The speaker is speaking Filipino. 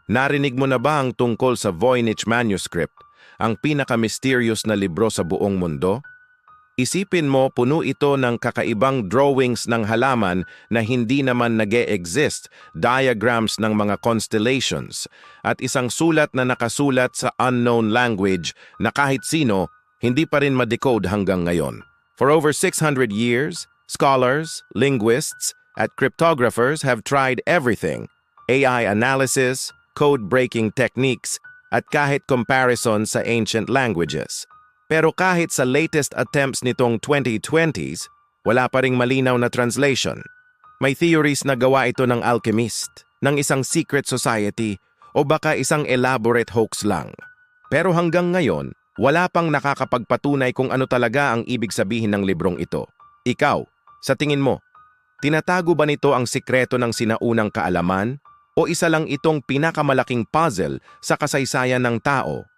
Narinig mo na ba ang tungkol sa Voynich Manuscript, ang pinaka-mysterious na libro sa buong mundo? Isipin mo, puno ito ng kakaibang drawings ng halaman na hindi naman nag-e-exist, diagrams ng mga constellations, at isang sulat na nakasulat sa unknown language na kahit sino, hindi pa rin ma-decode hanggang ngayon. For over 600 years, scholars, linguists, at cryptographers have tried everything: AI analysis, code-breaking techniques, at kahit comparison sa ancient languages. Pero kahit sa latest attempts nitong 2020s, wala pa ring malinaw na translation. May theories na gawa ito ng alchemist, ng isang secret society, o baka isang elaborate hoax lang. Pero hanggang ngayon, wala pang nakakapagpatunay kung ano talaga ang ibig sabihin ng librong ito. Ikaw, sa tingin mo, tinatago ba nito ang sikreto ng sinaunang kaalaman? O isa lang itong pinakamalaking puzzle sa kasaysayan ng tao?